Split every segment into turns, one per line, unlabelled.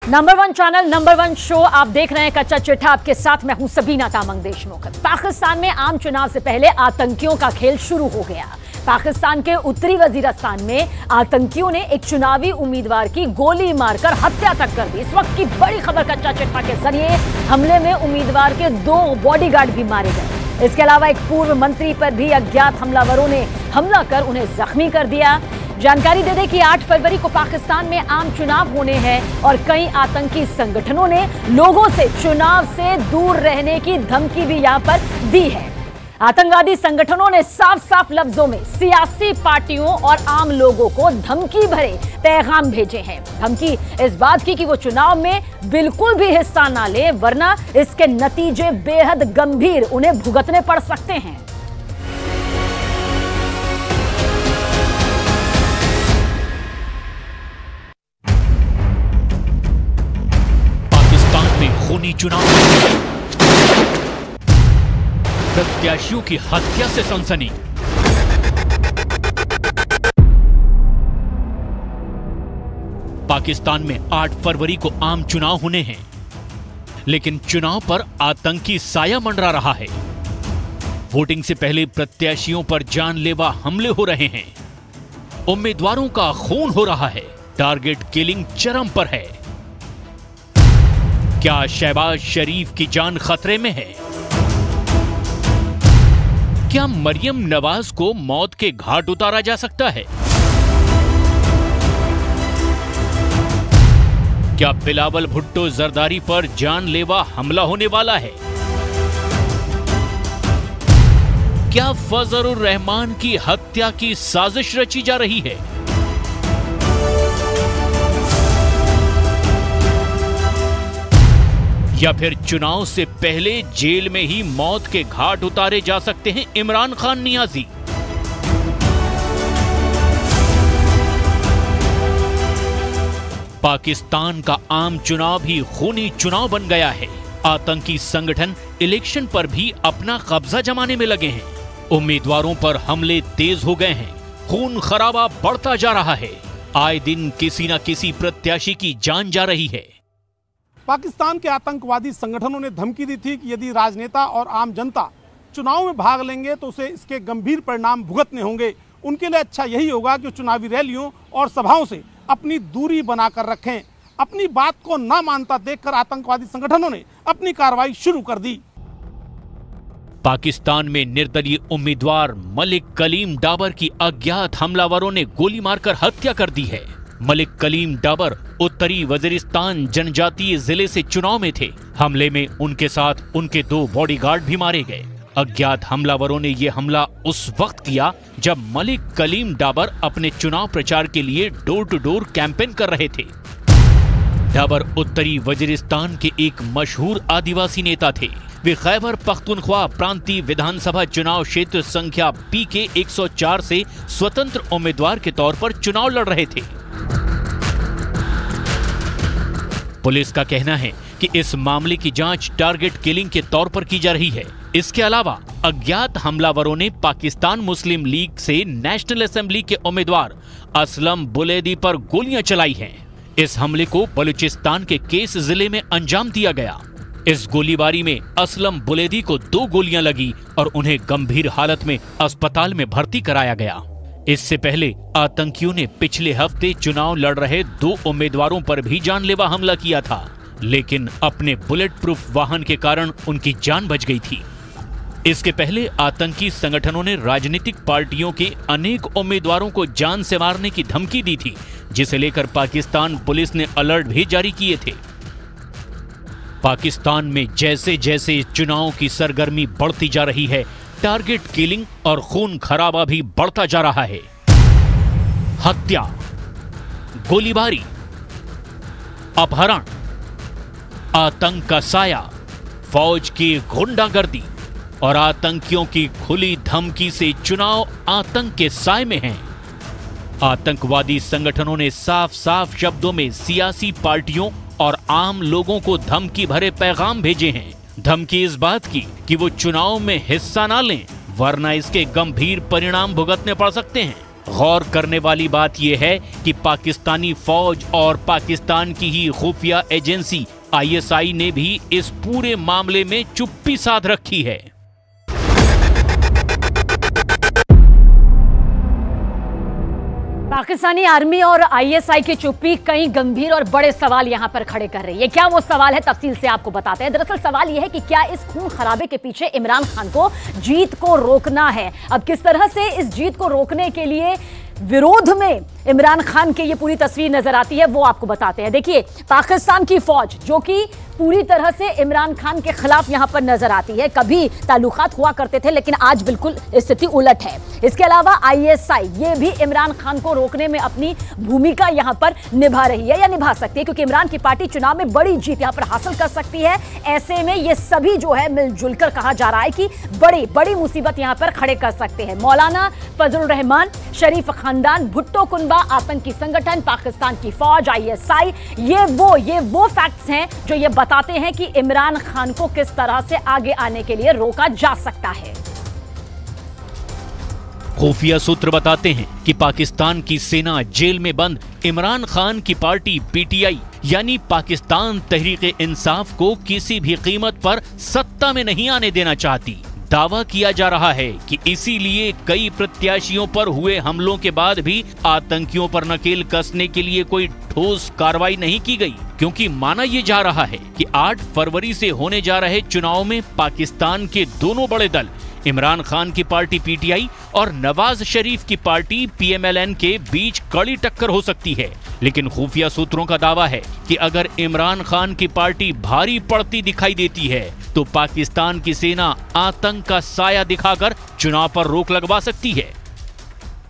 Number 1 channel, number 1 show आप देख रहे हैं कच्चा चिट्ठा। आपके साथ मैं हूं सबीना तामंग देशमुख। पाकिस्तान में आम चुनाव से पहले आतंकियों का खेल शुरू हो गया। पाकिस्तान के उत्तरी वजीरिस्तान में आतंकियों ने एक चुनावी उम्मीदवार की गोली मारकर हत्या तक कर दी। इस वक्त की बड़ी खबर कच्चा चिट्ठा के जरिए। हमले में उम्मीदवार के 2 बॉडीगार्ड भी मारे गए। इसके अलावा एक पूर्व मंत्री पर भी अज्ञात हमलावरों ने हमला कर उन्हें जख्मी कर दिया। जानकारी दे दें कि 8 फरवरी को पाकिस्तान में आम चुनाव होने हैं और कई आतंकी संगठनों ने लोगों से चुनाव से दूर रहने की धमकी भी यहां पर दी है। आतंकवादी संगठनों ने साफ साफ लफ्जों में सियासी पार्टियों और आम लोगों को धमकी भरे पैगाम भेजे हैं। धमकी इस बात की कि वो चुनाव में बिल्कुल भी हिस्सा ना लें, वरना इसके नतीजे बेहद गंभीर उन्हें भुगतने पड़ सकते हैं।
खूनी चुनाव, प्रत्याशियों की हत्या से सनसनी। पाकिस्तान में 8 फरवरी को आम चुनाव होने हैं, लेकिन चुनाव पर आतंकी साया मंडरा रहा है। वोटिंग से पहले प्रत्याशियों पर जानलेवा हमले हो रहे हैं। उम्मीदवारों का खून हो रहा है। टारगेट किलिंग चरम पर है। क्या शहबाज शरीफ की जान खतरे में है? क्या मरियम नवाज को मौत के घाट उतारा जा सकता है? क्या बिलावल भुट्टो जरदारी पर जानलेवा हमला होने वाला है? क्या फजलुर रहमान की हत्या की साजिश रची जा रही है? या फिर चुनाव से पहले जेल में ही मौत के घाट उतारे जा सकते हैं इमरान खान नियाजी? पाकिस्तान का आम चुनाव भी खूनी चुनाव बन गया है। आतंकी संगठन इलेक्शन पर भी अपना कब्जा जमाने में लगे हैं। उम्मीदवारों पर हमले तेज हो गए हैं। खून खराबा बढ़ता जा रहा है। आए दिन किसी न किसी प्रत्याशी की जान जा रही है।
पाकिस्तान के आतंकवादी संगठनों ने धमकी दी थी कि यदि राजनेता और आम जनता चुनाव में भाग लेंगे तो उसे इसके गंभीर परिणाम भुगतने होंगे। उनके लिए अच्छा यही होगा कि चुनावी रैलियों और सभाओं से अपनी दूरी बनाकर रखें। अपनी बात को न मानता देखकर आतंकवादी संगठनों ने अपनी कार्रवाई शुरू कर दी।
पाकिस्तान में निर्दलीय उम्मीदवार मलिक कलीम डाबर की अज्ञात हमलावरों ने गोली मारकर हत्या कर दी है। मलिक कलीम डाबर उत्तरी वजीरिस्तान जनजातीय जिले से चुनाव में थे। हमले में उनके साथ उनके 2 बॉडीगार्ड भी मारे गए। अज्ञात हमलावरों ने यह हमला उस वक्त किया जब मलिक कलीम डाबर अपने चुनाव प्रचार के लिए डोर टू डोर कैंपेन कर रहे थे। डाबर उत्तरी वजीरिस्तान के एक मशहूर आदिवासी नेता थे। वे खैबर पख्तूनख्वा प्रांतीय विधानसभा चुनाव क्षेत्र संख्या PK 104 से स्वतंत्र उम्मीदवार के तौर पर चुनाव लड़ रहे थे। पुलिस का कहना है कि इस मामले की जांच टारगेट किलिंग के तौर पर की जा रही है। इसके अलावा अज्ञात हमलावरों ने पाकिस्तान मुस्लिम लीग से नेशनल असेंबली के उम्मीदवार असलम बुलेदी पर गोलियां चलाई हैं। इस हमले को बलूचिस्तान के केस जिले में अंजाम दिया गया। इस गोलीबारी में असलम बुलेदी को 2 गोलियां लगी और उन्हें गंभीर हालत में अस्पताल में भर्ती कराया गया। इससे पहले आतंकियों ने पिछले हफ्ते चुनाव लड़ रहे 2 उम्मीदवारों पर भी जानलेवा हमला किया था, लेकिन अपने बुलेट प्रूफ वाहन के कारण उनकी जान बच गई थी। इसके पहले आतंकी संगठनों ने राजनीतिक पार्टियों के अनेक उम्मीदवारों को जान से मारने की धमकी दी थी, जिसे लेकर पाकिस्तान पुलिस ने अलर्ट भी जारी किए थे। पाकिस्तान में जैसे जैसे चुनाव की सरगर्मी बढ़ती जा रही है, टारगेट किलिंग और खून खराबा भी बढ़ता जा रहा है। हत्या, गोलीबारी, अपहरण, आतंक का साया, फौज की गुंडागर्दी और आतंकियों की खुली धमकी से चुनाव आतंक के साए में हैं। आतंकवादी संगठनों ने साफ साफ शब्दों में सियासी पार्टियों और आम लोगों को धमकी भरे पैगाम भेजे हैं। धमकी इस बात की कि वो चुनाव में हिस्सा ना लें, वरना इसके गंभीर परिणाम भुगतने पड़ सकते हैं। गौर करने वाली बात यह है कि पाकिस्तानी फौज और पाकिस्तान की ही खुफिया एजेंसी ISI ने भी इस पूरे मामले में चुप्पी साध रखी है।
पाकिस्तानी आर्मी और ISI की चुप्पी कई गंभीर और बड़े सवाल यहां पर खड़े कर रही है। क्या वो सवाल है, तफसील से आपको बताते हैं। दरअसल सवाल यह है कि क्या इस खून खराबे के पीछे इमरान खान को जीत को रोकना है। अब किस तरह से इस जीत को रोकने के लिए विरोध में इमरान खान की ये पूरी तस्वीर नजर आती है, वो आपको बताते हैं। देखिए, पाकिस्तान की फौज जो कि पूरी तरह से इमरान खान के खिलाफ यहां पर नजर आती है। कभी ताल्लुकात हुआ करते थे, लेकिन आज बिल्कुल स्थिति उलट है। इसके अलावा ISI ये भी इमरान खान को रोकने में अपनी भूमिका यहां पर निभा रही है या निभा सकती है, क्योंकि इमरान की पार्टी चुनाव में बड़ी जीत यहां पर हासिल कर सकती है। ऐसे में ये सभी जो है मिलजुल कर कहा जा रहा है कि बड़ी बड़ी मुसीबत यहां पर खड़े कर सकते हैं। मौलाना फजलुर रहमान, शरीफ खानदान, भुट्टो कुनबा, आतंकी संगठन, पाकिस्तान की फौज, ISI, ये वो फैक्ट्स हैं जो ये बताते हैं कि इमरान खान को किस तरह से आगे आने के लिए रोका जा सकता है।
खुफिया सूत्र बताते हैं कि पाकिस्तान की सेना जेल में बंद इमरान खान की पार्टी PTI यानी पाकिस्तान तहरीक-ए-इंसाफ को किसी भी कीमत पर सत्ता में नहीं आने देना चाहती। दावा किया जा रहा है कि इसीलिए कई प्रत्याशियों पर हुए हमलों के बाद भी आतंकियों पर नकेल कसने के लिए कोई ठोस कार्रवाई नहीं की गई, क्योंकि माना यह जा रहा है कि 8 फरवरी से होने जा रहे चुनाव में पाकिस्तान के दोनों बड़े दल इमरान खान की पार्टी PTI और नवाज शरीफ की पार्टी PMLN के बीच कड़ी टक्कर हो सकती है। लेकिन खुफिया सूत्रों का दावा है कि अगर इमरान खान की पार्टी भारी पड़ती दिखाई देती है तो पाकिस्तान की सेना आतंक का साया दिखाकर चुनाव पर रोक लगवा सकती है।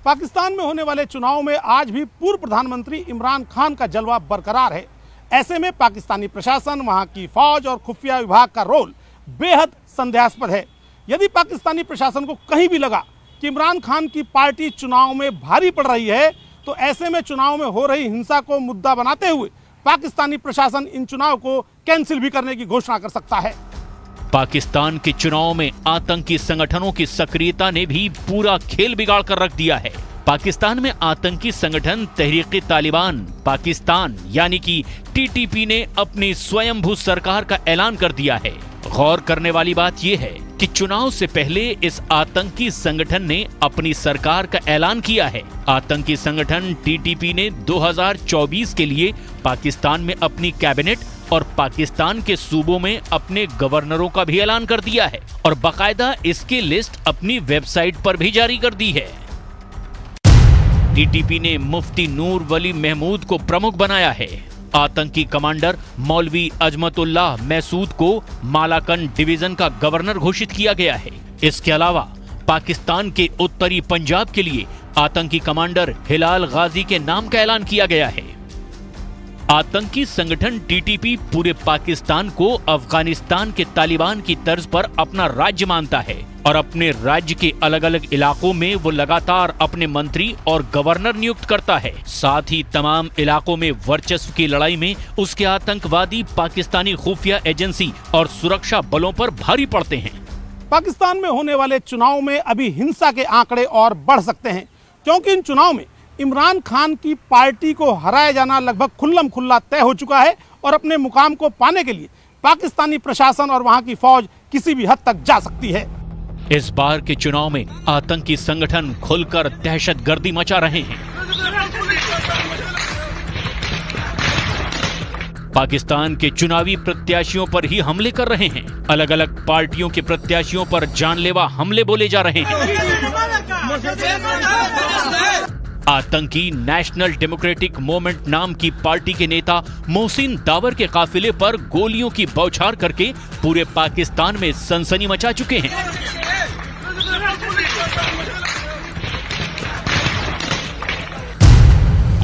पाकिस्तान में होने वाले चुनाव में आज भी पूर्व प्रधानमंत्री इमरान खान का जलवा बरकरार है। ऐसे में पाकिस्तानी प्रशासन, वहां की फौज और खुफिया विभाग का रोल बेहद संदेहास्पद है। यदि पाकिस्तानी प्रशासन को कहीं भी लगा कि इमरान खान की पार्टी चुनाव में भारी पड़ रही है, तो ऐसे में चुनाव में हो रही हिंसा को मुद्दा बनाते हुए पाकिस्तानी प्रशासन इन चुनाव को कैंसिल भी करने की घोषणा कर सकता है।
पाकिस्तान के चुनाव में आतंकी संगठनों की सक्रियता ने भी पूरा खेल बिगाड़ कर रख दिया है। पाकिस्तान में आतंकी संगठन तहरीक-ए-तालिबान पाकिस्तान यानी कि TTP ने अपनी स्वयंभू सरकार का ऐलान कर दिया है। गौर करने वाली बात यह है कि चुनाव से पहले इस आतंकी संगठन ने अपनी सरकार का ऐलान किया है। आतंकी संगठन TTP ने 2024 के लिए पाकिस्तान में अपनी कैबिनेट और पाकिस्तान के सूबों में अपने गवर्नरों का भी ऐलान कर दिया है और बाकायदा इसकी लिस्ट अपनी वेबसाइट पर भी जारी कर दी है। TTP ने मुफ्ती नूर वली महमूद को प्रमुख बनाया है। आतंकी कमांडर मौलवी अजमतुल्लाह मैसूद को मालाकन डिवीजन का गवर्नर घोषित किया गया है। इसके अलावा पाकिस्तान के उत्तरी पंजाब के लिए आतंकी कमांडर हिलाल गाजी के नाम का ऐलान किया गया है। आतंकी संगठन TTP पूरे पाकिस्तान को अफगानिस्तान के तालिबान की तर्ज पर अपना राज्य मानता है और अपने राज्य के अलग अलग इलाकों में वो लगातार अपने मंत्री और गवर्नर नियुक्त करता है। साथ ही तमाम इलाकों में वर्चस्व की लड़ाई में उसके आतंकवादी पाकिस्तानी खुफिया एजेंसी और सुरक्षा बलों पर भारी पड़ते हैं।
पाकिस्तान में होने वाले चुनाव में अभी हिंसा के आंकड़े और बढ़ सकते हैं, क्योंकि इन चुनाव में इमरान खान की पार्टी को हराया जाना लगभग खुल्लम खुल्ला तय हो चुका है और अपने मुकाम को पाने के लिए पाकिस्तानी प्रशासन और वहां की फौज किसी भी हद तक जा सकती है।
इस बार के चुनाव में आतंकी संगठन खुलकर दहशतगर्दी मचा रहे हैं। पाकिस्तान के चुनावी प्रत्याशियों पर ही हमले कर रहे हैं। अलग अलग पार्टियों के प्रत्याशियों पर जानलेवा हमले बोले जा रहे हैं। आतंकी नेशनल डेमोक्रेटिक मूवमेंट नाम की पार्टी के नेता मोहसिन दावर के काफिले पर गोलियों की बौछार करके पूरे पाकिस्तान में सनसनी मचा चुके हैं।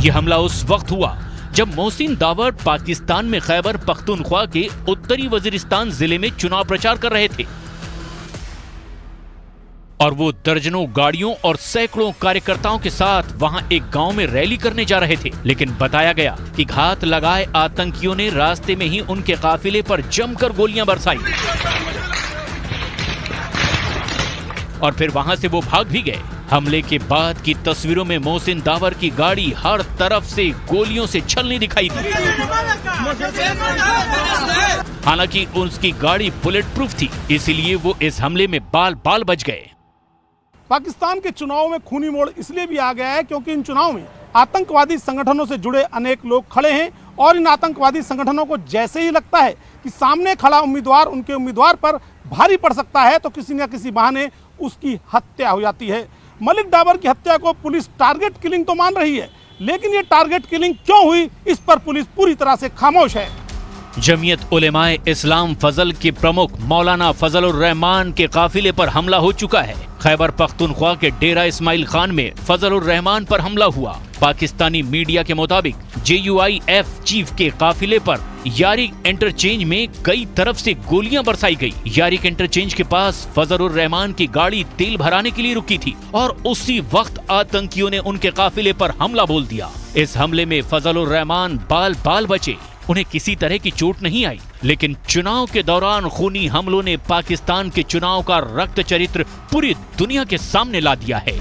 यह हमला उस वक्त हुआ जब मोहसिन दावर पाकिस्तान में खैबर पख्तूनख्वा के उत्तरी वजीरिस्तान जिले में चुनाव प्रचार कर रहे थे और वो दर्जनों गाड़ियों और सैकड़ों कार्यकर्ताओं के साथ वहां एक गांव में रैली करने जा रहे थे। लेकिन बताया गया कि घात लगाए आतंकियों ने रास्ते में ही उनके काफिले पर जमकर गोलियां बरसाई और फिर वहां से वो भाग भी गए। हमले के बाद की तस्वीरों में मोहसिन दावर की गाड़ी हर तरफ से गोलियों से छलनी दिखाई दी। हालांकि उसकी गाड़ी बुलेट प्रूफ थी, इसीलिए वो इस हमले में बाल बाल बच गए।
पाकिस्तान के चुनाव में खूनी मोड़ इसलिए भी आ गया है क्योंकि इन चुनाव में आतंकवादी संगठनों से जुड़े अनेक लोग खड़े हैं और इन आतंकवादी संगठनों को जैसे ही लगता है कि सामने खड़ा उम्मीदवार उनके उम्मीदवार पर भारी पड़ सकता है तो किसी न किसी बहाने उसकी हत्या हो जाती है। मलिक डाबर की हत्या को पुलिस टारगेट किलिंग तो मान रही है, लेकिन ये टारगेट किलिंग क्यों हुई, इस पर पुलिस पूरी तरह से खामोश है।
जमीयत उलेमाए इस्लाम फजल के प्रमुख मौलाना फजलुर रहमान के काफिले पर हमला हो चुका है। खैबर पख्तूनख्वा के डेरा इस्माइल खान में फजलुर रहमान पर हमला हुआ। पाकिस्तानी मीडिया के मुताबिक JUIF चीफ के काफिले पर यारिक इंटरचेंज में कई तरफ से गोलियां बरसाई गई। यारिक इंटरचेंज के पास फजलुर रहमान की गाड़ी तेल भराने के लिए रुकी थी और उसी वक्त आतंकियों ने उनके काफिले पर हमला बोल दिया। इस हमले में फजलुर रहमान बाल बाल बचे, उन्हें किसी तरह की चोट नहीं आई। लेकिन चुनाव के दौरान खूनी हमलों ने पाकिस्तान के चुनाव का रक्त चरित्र पूरी दुनिया के सामने ला दिया है।